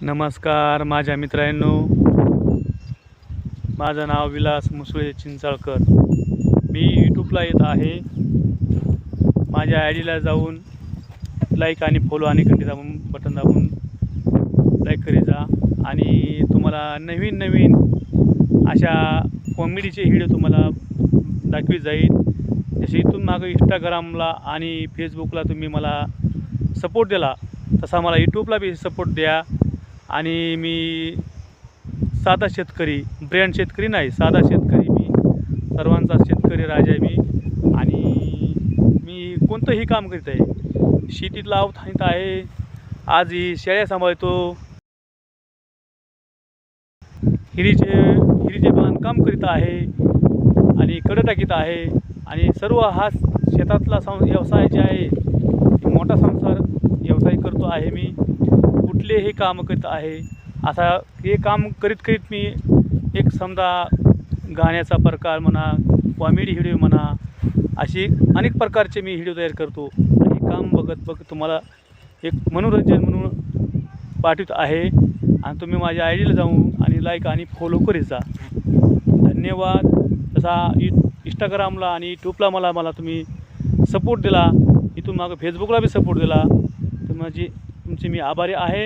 नमस्कार माझ्या मित्रांनो, माझं नाव विलास मुसळे चिंचाळकर। मी यूट्यूबला येत आहे। माझ्या आय डीला जाऊन लाईक आणि फॉलो आणि घंटी दाबून बटन दाबून लाईक करी जा। आणि तुम्हाला नवीन नवीन अशा कॉमेडीचे व्हिडिओ तुम्हाला दाखवित जाईल। जसे इथून मागे इंस्टाग्रामला आणि फेसबुकला तुम्ही मला सपोर्ट दिला, तसा मला यूट्यूबला बी सपोर्ट द्या। आणि मी साधा शेतकरी, ब्रँड शेतकरी नाही, साधा शेतकरी, मी सर्वांचा शेतकरी राजा आहे मी। आणि मी कोणतंही काम करीत आहे, शेतीतला अवधानित आहे, आज ही शेळ्या सांभाळतो, हिरीचे बांधकाम करीत आहे आणि कडं टाकीत आहे। आणि सर्व हा शेतातला व्यवसाय जे आहे, मोठा संसार व्यवसाय करतो आहे मी। कुठलेही काम करीत आहे, असा हे काम करीत करीत मी एक समजा गाण्याचा प्रकार म्हणा, कॉमेडी व्हिडिओ म्हणा, अशी अनेक प्रकारचे मी व्हिडिओ तयार करतो। आणि काम बघत तुम्हाला एक मनोरंजन म्हणून पाठवत आहे। आणि तुम्ही माझ्या आय डीला जाऊन आणि लाईक आणि फॉलो करीत जा। धन्यवाद। तसा इंस्टाग्रामला आणि यूट्यूबला मला तुम्ही सपोर्ट दिला, इथून मागं फेसबुकला बी सपोर्ट दिला, तर तुमचे मी आभारी आहे।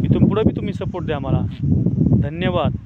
इथून पुढं बी तुम्ही सपोर्ट द्या मला। धन्यवाद।